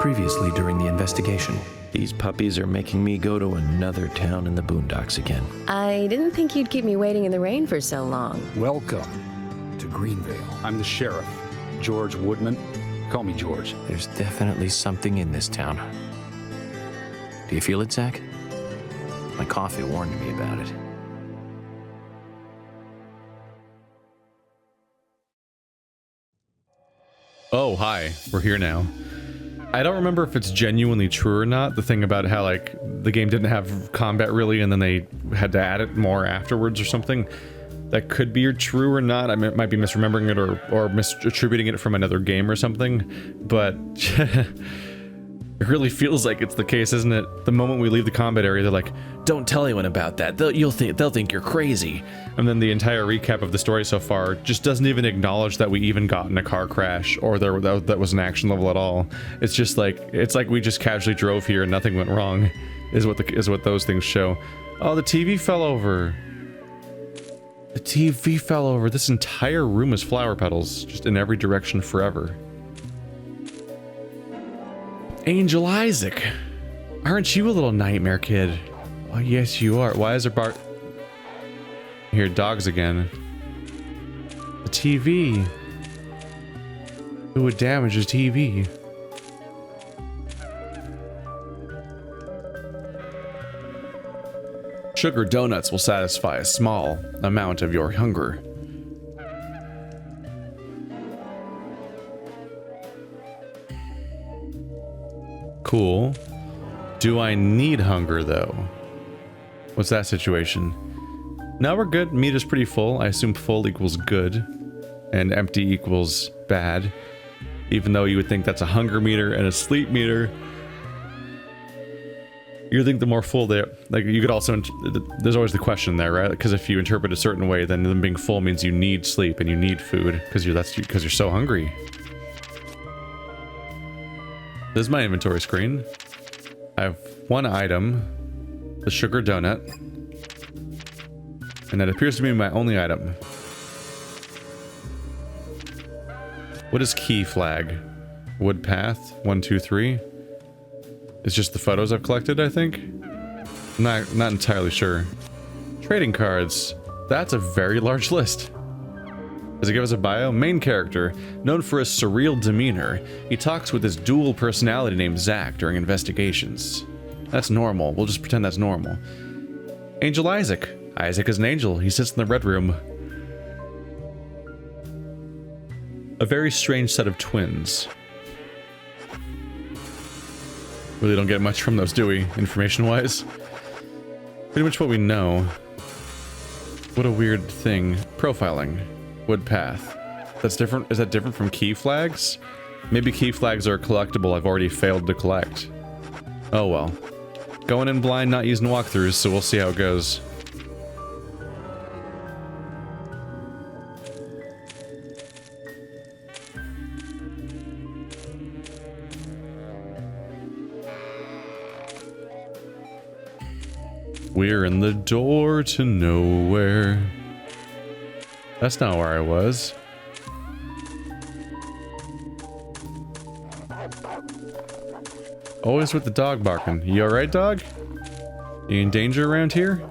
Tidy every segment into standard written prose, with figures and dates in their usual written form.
previously during the investigation. These puppies are making me go to another town in the boondocks again. I didn't think you'd keep me waiting in the rain for so long. Welcome to Greenvale. I'm the sheriff, George Woodman. Call me George. There's definitely something in this town. Do you feel it, Zach? My coffee warned me about it. Oh, hi. We're here now. I don't remember if it's genuinely true or not, the thing about how, like, the game didn't have combat really, and then they had to add it more afterwards or something. That could be true or not. I might be misremembering it or misattributing it from another game or something, but it really feels like it's the case, isn't it? The moment we leave the combat area, they're like, "Don't tell anyone about that. They'll think you're crazy." And then the entire recap of the story so far just doesn't even acknowledge that we even got in a car crash or that was an action level at all. It's just like we just casually drove here and nothing went wrong, is what those things show. Oh, the TV fell over. The TV fell over. This entire room is flower petals, just in every direction forever. Angel Isaac, aren't you a little nightmare kid? Oh, yes, you are. Why is there Here, dogs again. The TV. Who would damage a TV? Sugar donuts will satisfy a small amount of your hunger. Cool. Do I need hunger, though? What's that situation? Now we're good. Meat is pretty full. I assume full equals good, and empty equals bad. Even though you would think that's a hunger meter and a sleep meter. You think the more full they are, like, you could also, there's always the question there, right? Because if you interpret a certain way, then them being full means you need sleep and you need food because you're so hungry. This is my inventory screen. I have one item, the sugar donut, and that appears to be my only item. What is key flag? Wood path, 1, 2, 3. It's just the photos I've collected, I think. Not entirely sure. Trading cards. That's a very large list. Does it give us a bio? Main character, known for his surreal demeanor. He talks with his dual personality named Zach during investigations. That's normal. We'll just pretend that's normal. Angel Isaac. Isaac is an angel. He sits in the red room. A very strange set of twins. Really don't get much from those, do we? Information-wise? Pretty much what we know. What a weird thing. Profiling. Wood path. That's different. Is that different from key flags? Maybe key flags are a collectible I've already failed to collect. Oh well. Going in blind, not using walkthroughs, so we'll see how it goes. We're in the door to nowhere. That's not where I was. Always with the dog barking. You alright, dog? You in danger around here?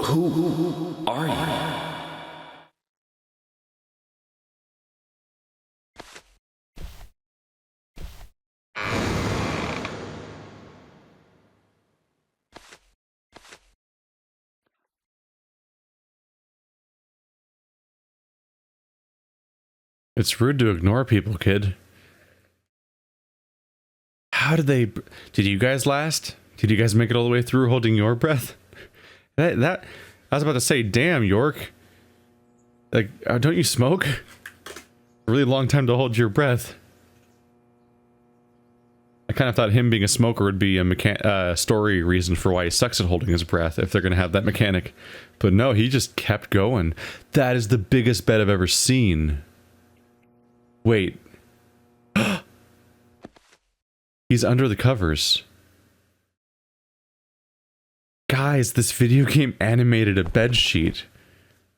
Who are you? It's rude to ignore people, kid. How did they... Did you guys last? Did you guys make it all the way through holding your breath? That I was about to say, damn, York. Like, don't you smoke? A really long time to hold your breath. I kind of thought him being a smoker would be a story reason for why he sucks at holding his breath, if they're going to have that mechanic. But no, he just kept going. That is the biggest bet I've ever seen. Wait. He's under the covers. Guys, this video game animated a bed sheet.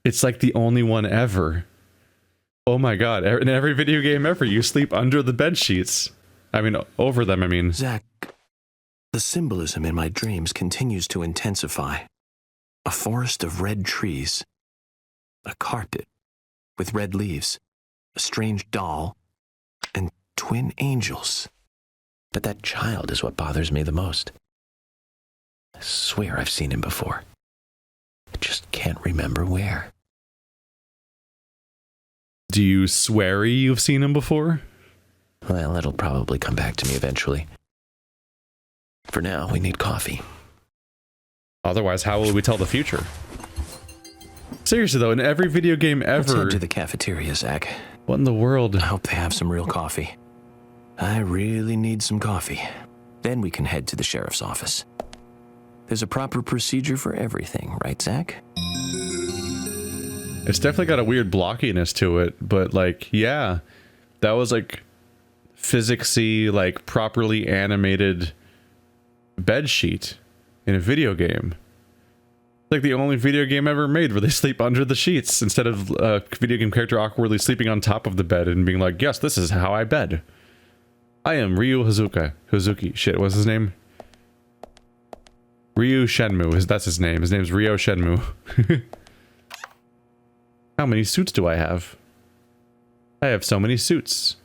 It's like the only one ever. Oh my god, in every video game ever, you sleep under the bed sheets. I mean, over them, I mean. Zach, the symbolism in my dreams continues to intensify. A forest of red trees. A carpet with red leaves. A strange doll. And twin angels. But that child is what bothers me the most. I swear I've seen him before. I just can't remember where. Do you swear you've seen him before? Well, it'll probably come back to me eventually. For now, we need coffee. Otherwise, how will we tell the future? Seriously though, in every video game Let's ever... head to the cafeteria, Zach. What in the world? I hope they have some real coffee. I really need some coffee. Then we can head to the sheriff's office. There's a proper procedure for everything, right, Zach? It's definitely got a weird blockiness to it, but like, yeah, that was like physicsy, like properly animated bed sheet in a video game. Like the only video game ever made where they sleep under the sheets instead of a video game character awkwardly sleeping on top of the bed and being like, yes, this is how I bed. I am Ryu Hazuki. Shit, what's his name? Ryu Shenmue. That's his name. His name's Ryo Shenmue. How many suits do I have? I have so many suits.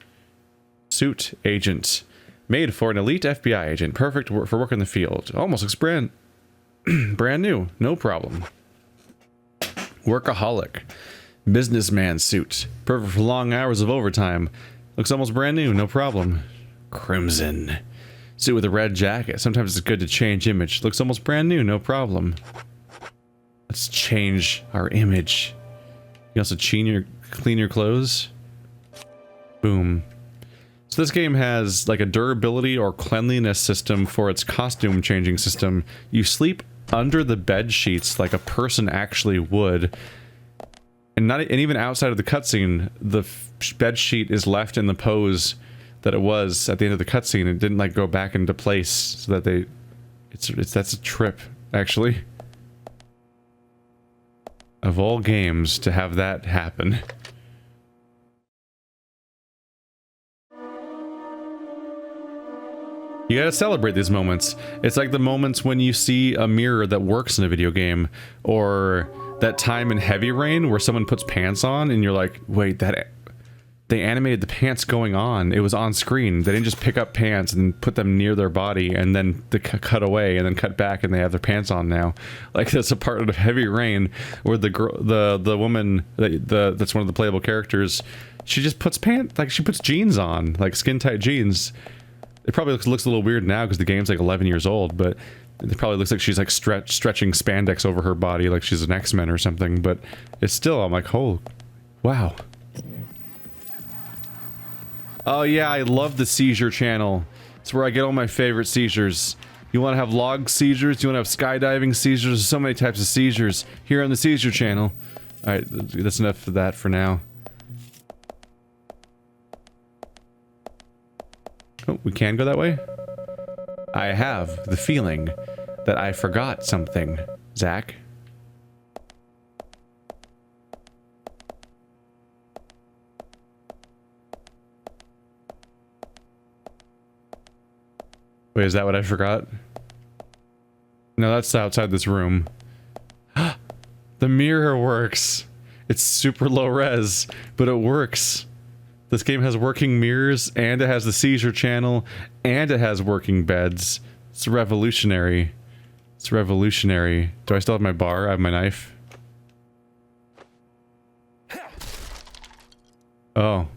Suit agent. Made for an elite FBI agent. Perfect for work in the field. Almost looks brand new. No problem. Workaholic. Businessman suit. Perfect for long hours of overtime. Looks almost brand new. No problem. Crimson. Suit with a red jacket. Sometimes it's good to change image. Looks almost brand new. No problem. Let's change our image. You also clean your clothes. Boom. So this game has like a durability or cleanliness system for its costume changing system. You sleep under the bed sheets like a person actually would. And even outside of the cutscene, the bed sheet is left in the pose that it was at the end of the cutscene. It didn't like go back into place so that that's a trip, actually. Of all games to have that happen. You gotta celebrate these moments. It's like the moments when you see a mirror that works in a video game, or that time in Heavy Rain where someone puts pants on and you're like, wait, they animated the pants going on. It was on screen. They didn't just pick up pants and put them near their body and then they cut away and then cut back and they have their pants on now. Like that's a part of Heavy Rain where the woman that's one of the playable characters, she just puts she puts jeans on, like skin tight jeans. It probably looks a little weird now because the game's like 11 years old, but it probably looks like she's like stretching spandex over her body like she's an X-Men or something, but it's still, I'm like, oh, wow. Oh yeah, I love the seizure channel. It's where I get all my favorite seizures. You want to have log seizures? You want to have skydiving seizures? There's so many types of seizures here on the seizure channel. Alright, that's enough of that for now. Oh, we can go that way? I have the feeling that I forgot something, Zach. Wait, is that what I forgot? No, that's outside this room. The mirror works. It's super low res, but it works. This game has working mirrors, and it has the seizure channel, and it has working beds. It's revolutionary. It's revolutionary. Do I still have my bar? I have my knife. Oh.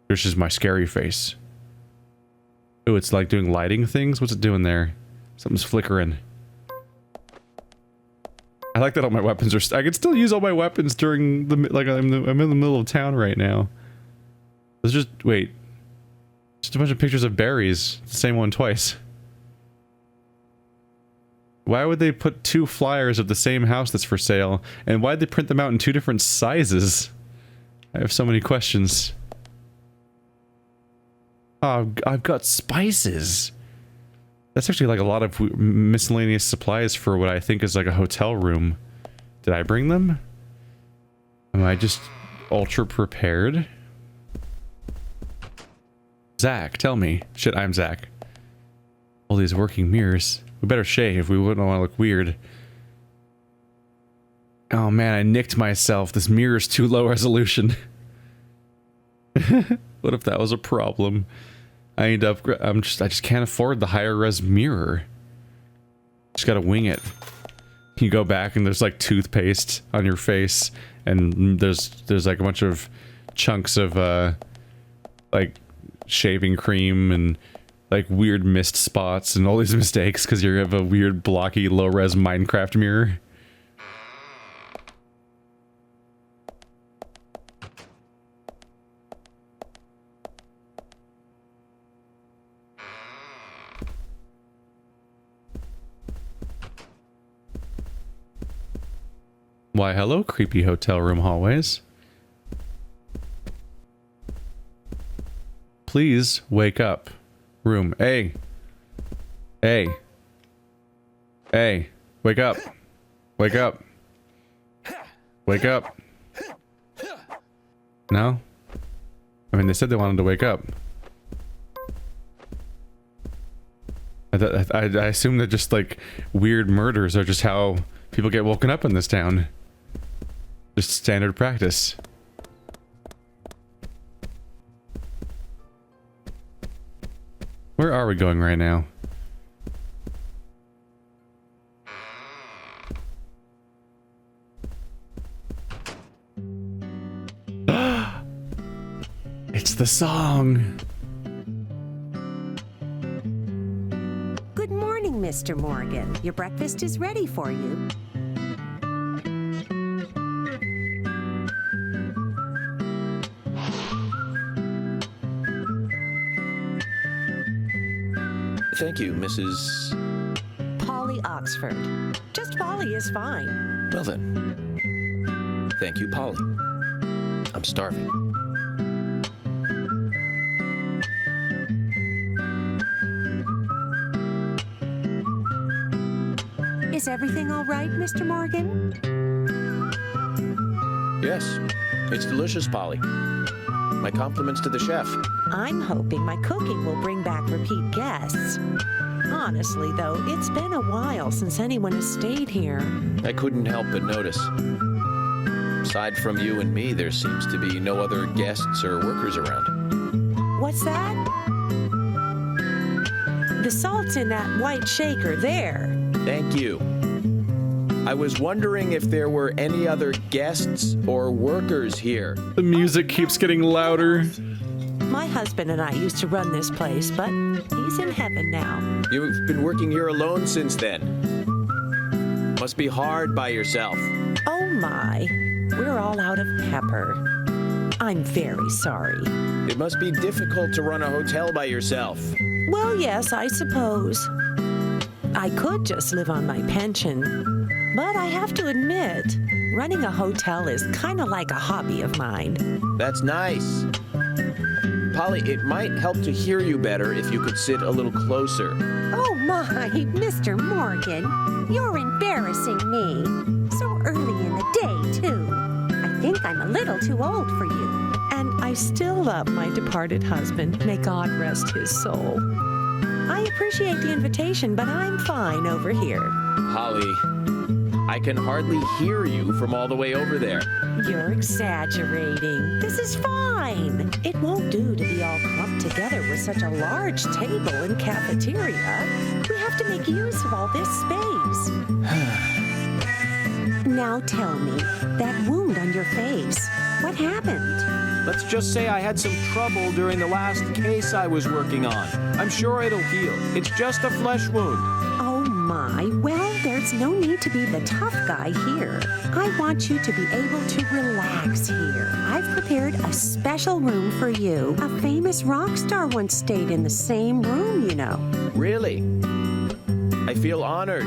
This is my scary face. Oh, it's like doing lighting things? What's it doing there? Something's flickering. I like that all my weapons are... I can still use all my weapons during the... Like, I'm in the middle of town right now. Let's just... Wait. Just a bunch of pictures of berries. The same one twice. Why would they put 2 flyers of the same house that's for sale? And why'd they print them out in 2 different sizes? I have so many questions. Oh, I've got spices. That's actually like a lot of miscellaneous supplies for what I think is like a hotel room. Did I bring them? Am I just ultra prepared? Zach, tell me. Shit, I'm Zach. All these working mirrors. We better shave. We wouldn't want to look weird. Oh man, I nicked myself. This mirror's too low resolution. What if that was a problem? I need to upgrade. I just can't afford the higher res mirror. Just gotta wing it. You go back and there's like toothpaste on your face, and there's like a bunch of chunks of like shaving cream and like weird mist spots and all these mistakes because you have a weird blocky low res Minecraft mirror. Why, hello, creepy hotel room hallways. Please wake up. Room. Hey. Hey. Hey. Wake up. Wake up. Wake up. No? I mean, they said they wanted to wake up. I assume that just like weird murders are just how people get woken up in this town. Just standard practice. Where are we going right now? It's the song. Good morning, Mr. Morgan. Your breakfast is ready for you. Thank you, Mrs. Polly Oxford. Just Polly is fine. Well then. Thank you, Polly. I'm starving. Is everything all right, Mr. Morgan? Yes, it's delicious, Polly. My compliments to the chef. I'm hoping my cooking will bring back repeat guests. Honestly, though, it's been a while since anyone has stayed here. I couldn't help but notice. Aside from you and me, there seems to be no other guests or workers around. What's that? The salt's in that white shaker there. Thank you. I was wondering if there were any other guests or workers here. The music keeps getting louder. My husband and I used to run this place, but he's in heaven now. You've been working here alone since then. Must be hard by yourself. Oh my, we're all out of pepper. I'm very sorry. It must be difficult to run a hotel by yourself. Well, yes, I suppose. I could just live on my pension. But I have to admit, running a hotel is kind of like a hobby of mine. That's nice. Polly, it might help to hear you better if you could sit a little closer. Oh my, Mr. Morgan, you're embarrassing me. So early in the day, too. I think I'm a little too old for you. And I still love my departed husband. May God rest his soul. I appreciate the invitation, but I'm fine over here. Polly, I can hardly hear you from all the way over there. You're exaggerating. This is fine. It won't do to be all clumped together with such a large table and cafeteria. We have to make use of all this space. Now tell me, that wound on your face, what happened? Let's just say I had some trouble during the last case I was working on. I'm sure it'll heal. It's just a flesh wound. Oh my, well, there's no need to be the tough guy here. I want you to be able to relax here. I've prepared a special room for you. A famous rock star once stayed in the same room, you know. Really? I feel honored.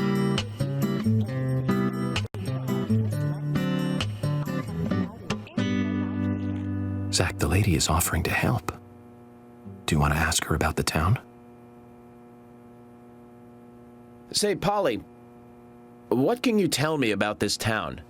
Zach, the lady is offering to help. Do you want to ask her about the town? Say, Polly, what can you tell me about this town?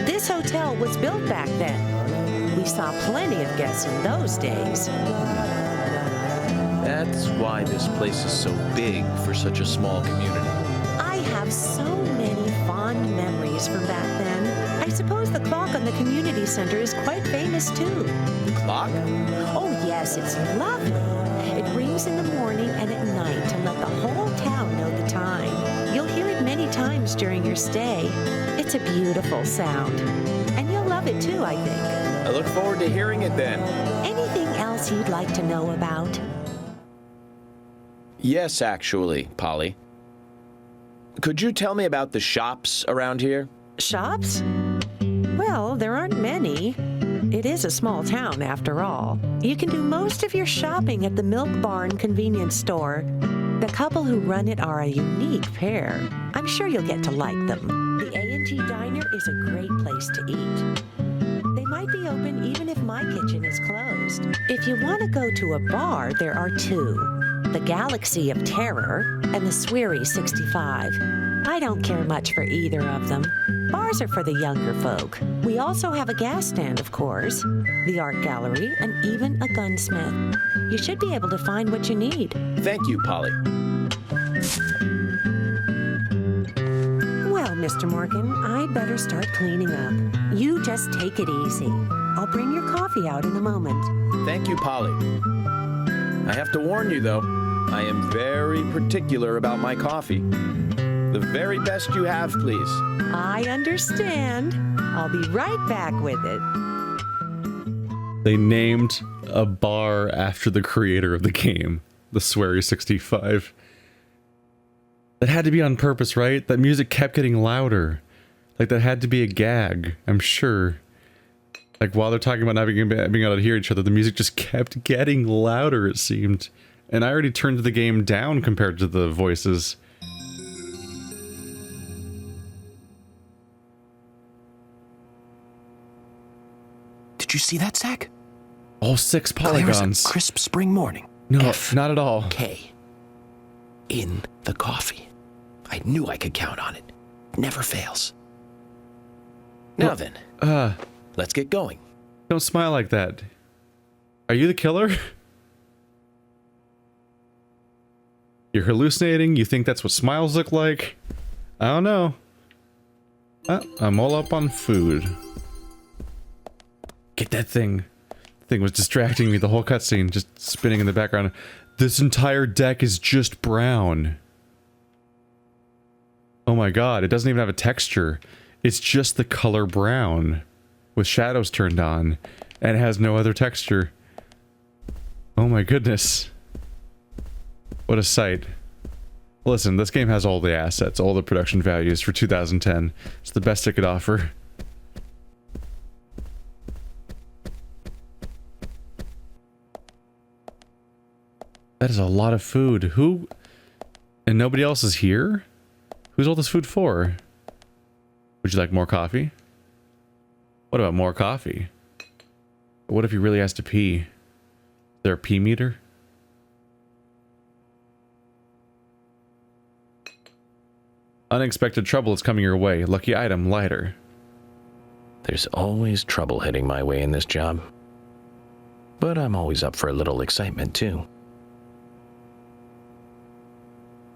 This hotel was built back then. We saw plenty of guests in those days. That's why this place is so big for such a small community. I have so many fond memories from back then. I suppose the clock on the community center is quite famous too. The clock? Oh yes, it's lovely. It rings in the morning and at night to let the whole town know the time. You'll hear it many times during your stay. It's a beautiful sound. And you'll love it too, I think. I look forward to hearing it then. Anything else you'd like to know about? Yes, actually, Polly. Could you tell me about the shops around here? Shops? Well, there aren't many. It is a small town, after all. You can do most of your shopping at the Milk Barn convenience store. The couple who run it are a unique pair. I'm sure you'll get to like them. The A&G Diner is a great place to eat. They might be open even if my kitchen is closed. If you want to go to a bar, there are two. The Galaxy of Terror and the Sweary 65. I don't care much for either of them. Bars are for the younger folk. We also have a gas stand, of course, the art gallery, and even a gunsmith. You should be able to find what you need. Thank you, Polly. Well, Mr. Morgan, I'd better start cleaning up. You just take it easy. I'll bring your coffee out in a moment. Thank you, Polly. I have to warn you, though, I am very particular about my coffee. The very best you have, please. I understand. I'll be right back with it. They named a bar after the creator of the game, the Sweary 65. That had to be on purpose, right? That music kept getting louder. Like, that had to be a gag, I'm sure. Like, while they're talking about not being able to hear each other, the music just kept getting louder, it seemed. And I already turned the game down compared to the voices. Did you see that, Zach? All 6 Clear as polygons. a crisp spring morning. No, F not at all. K. In the coffee. I knew I could count on it. Never fails. Now then, let's get going. Don't smile like that. Are you the killer? You're hallucinating? You think that's what smiles look like? I don't know. I'm all up on food. Get that thing. The thing was distracting me the whole cutscene, just spinning in the background. This entire deck is just brown. Oh my god, it doesn't even have a texture. It's just the color brown, with shadows turned on, and it has no other texture. Oh my goodness. What a sight. Listen, this game has all the assets, all the production values for 2010. It's the best it could offer. That is a lot of food. Who? And nobody else is here? Who's all this food for? Would you like more coffee? What about more coffee? What if he really has to pee? Is there a pee meter? Unexpected trouble is coming your way. Lucky item, lighter. There's always trouble heading my way in this job. But I'm always up for a little excitement, too.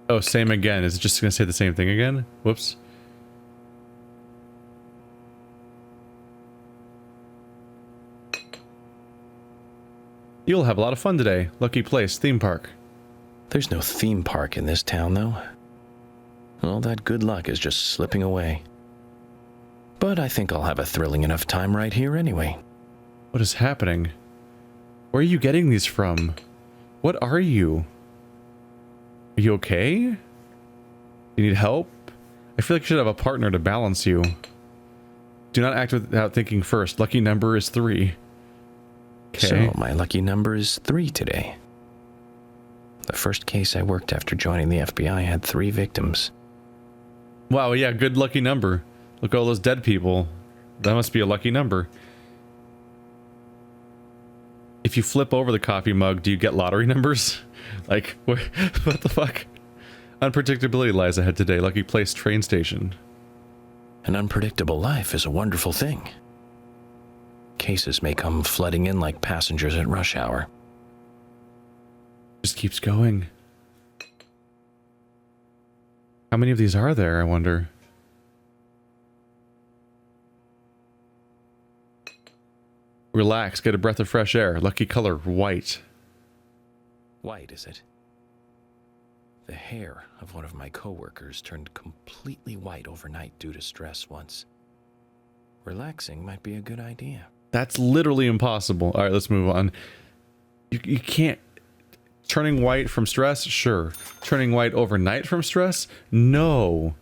Oh, same again. Is it just going to say the same thing again? Whoops. You'll have a lot of fun today. Lucky place, theme park. There's no theme park in this town, though. All that good luck is just slipping away. But I think I'll have a thrilling enough time right here anyway. What is happening? Where are you getting these from? What are you? Are you okay? You need help? I feel like you should have a partner to balance you. Do not act without thinking first. Lucky number is 3. Okay. So, my lucky number is 3 today. The first case I worked after joining the FBI had 3 victims. Wow, yeah, good lucky number. Look at all those dead people. That must be a lucky number. If you flip over the coffee mug, do you get lottery numbers? Like, what the fuck? Unpredictability lies ahead today. Lucky place, train station. An unpredictable life is a wonderful thing. Cases may come flooding in like passengers at rush hour. Just keeps going. How many of these are there, I wonder? Relax, get a breath of fresh air. Lucky color, white. White, is it? The hair of one of my coworkers turned completely white overnight due to stress once. Relaxing might be a good idea. That's literally impossible. All right, let's move on. You can't... Turning white from stress? Sure. Turning white overnight from stress? No.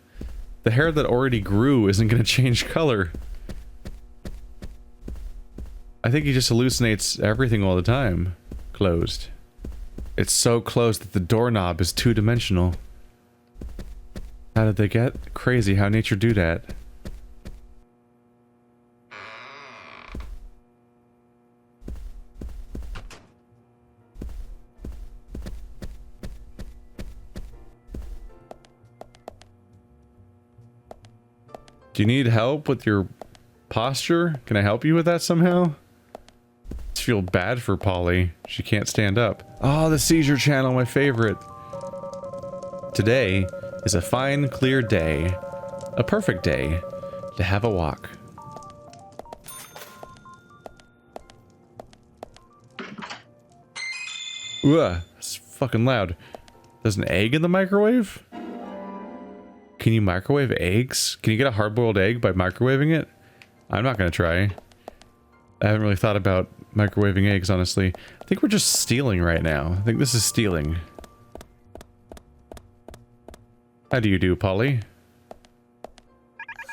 The hair that already grew isn't going to change color. I think he just hallucinates everything all the time. Closed. It's so closed that the doorknob is 2-dimensional. How did they get? Crazy how nature do that. Do you need help with your posture? Can I help you with that somehow? I feel bad for Polly. She can't stand up. Oh, the seizure channel, my favorite. Today is a fine, clear day. A perfect day to have a walk. Ugh, it's fucking loud. There's an egg in the microwave? Can you microwave eggs? Can you get a hard-boiled egg by microwaving it? I'm not gonna try. I haven't really thought about microwaving eggs, honestly. I think we're just stealing right now. I think this is stealing. How do you do, Polly?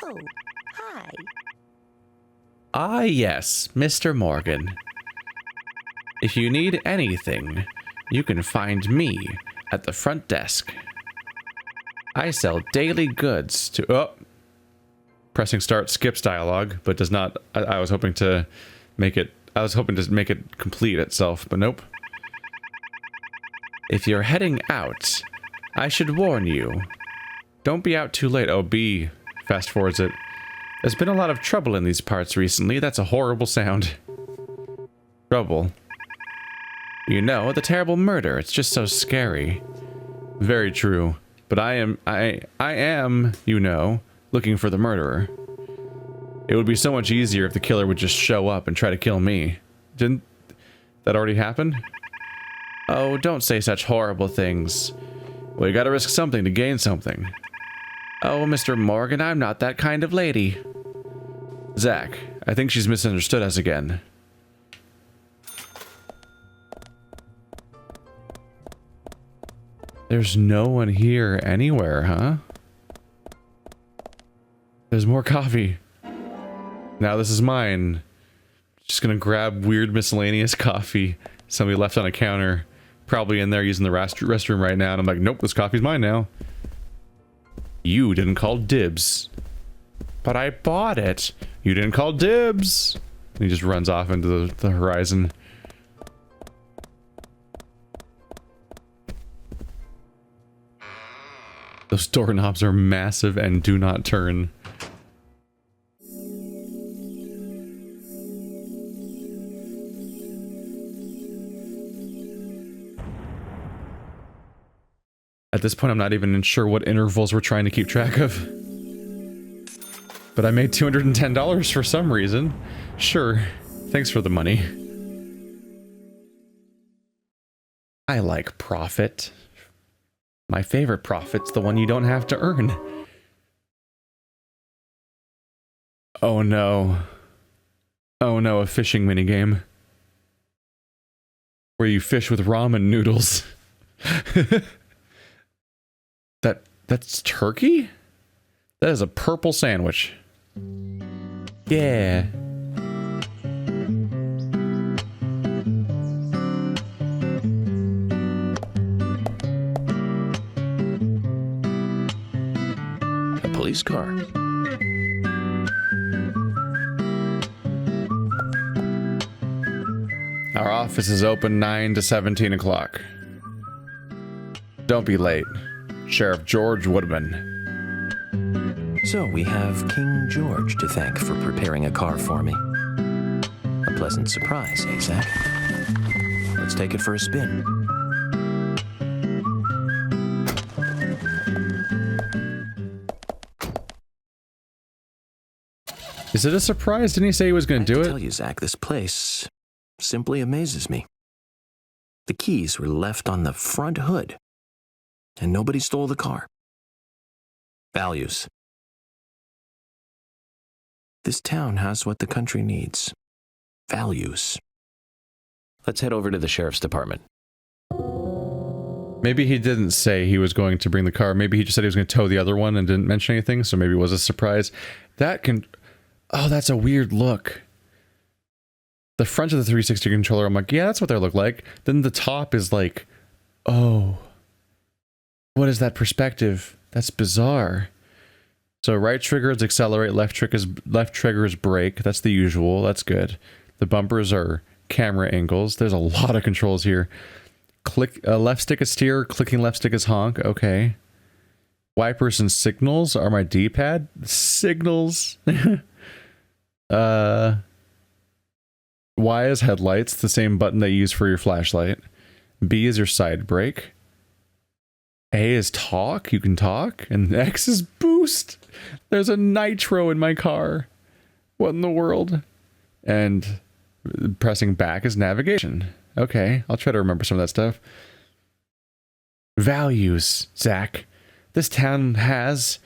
Oh, hi. Ah, yes, Mr. Morgan. If you need anything, you can find me at the front desk. I sell daily goods to... Oh! Pressing start skips dialogue, but does not... I was hoping to make it... I was hoping to make it complete itself, but nope. If you're heading out, I should warn you. Don't be out too late. Oh, B fast forwards it. There's been a lot of trouble in these parts recently. That's a horrible sound. Trouble. You know, the terrible murder. It's just so scary. Very true. But I am, you know, looking for the murderer. It would be so much easier if the killer would just show up and try to kill me. Didn't that already happen? Oh, don't say such horrible things. Well, you gotta risk something to gain something. Oh, Mr. Morgan, I'm not that kind of lady. Zach, I think she's misunderstood us again. There's no one here anywhere, huh? There's more coffee. Now this is mine. Just gonna grab weird miscellaneous coffee somebody left on a counter. Probably in there using the restroom right now. And I'm like, nope, this coffee's mine now. You didn't call dibs. But I bought it. You didn't call dibs. And he just runs off into the horizon. Those doorknobs are massive and do not turn. At this point, I'm not even sure what intervals we're trying to keep track of. But I made $210 for some reason. Sure. Thanks for the money. I like profit. My favorite profit's the one you don't have to earn. Oh no. Oh no, a fishing minigame. Where you fish with ramen noodles. That's turkey? That is a purple sandwich. Yeah. A police car. Our office is open 9 to 17 o'clock. Don't be late. Sheriff George Woodman. So we have King George to thank for preparing a car for me. A pleasant surprise, eh, Zach? Let's take it for a spin. Is it a surprise? Didn't he say he was going to do I it? tell you, Zach, this place simply amazes me. The keys were left on the front hood, and nobody stole the car. Values. This town has what the country needs. Values. Let's head over to the sheriff's department. Maybe he didn't say he was going to bring the car. Maybe he just said he was going to tow the other one and didn't mention anything, so maybe it was a surprise. That can... Oh, that's a weird look. The front of the 360 controller, I'm like, yeah, that's what they look like. Then the top is like, oh... What is that perspective? That's bizarre. So right trigger is accelerate, left trigger is brake. That's the usual. That's good. The bumpers are camera angles. There's a lot of controls here. Click left stick is steer, clicking left stick is honk. Okay. Wipers and signals are my D-pad. Signals. Y is headlights, the same button that you use for your flashlight. B is your side brake. A is talk, you can talk, and X is boost. There's a nitro in my car. What in the world? And pressing back is navigation. Okay, I'll try to remember some of that stuff. Values, Zach. This town has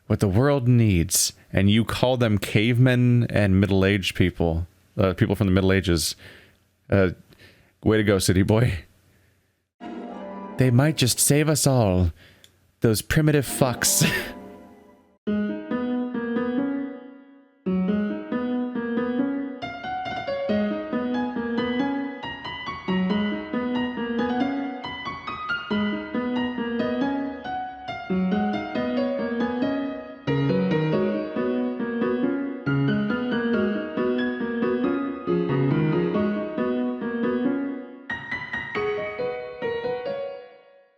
what the world needs, and you call them cavemen and middle-aged people. People from the Middle Ages. Way to go, city boy. They might just save us all. Those primitive fucks.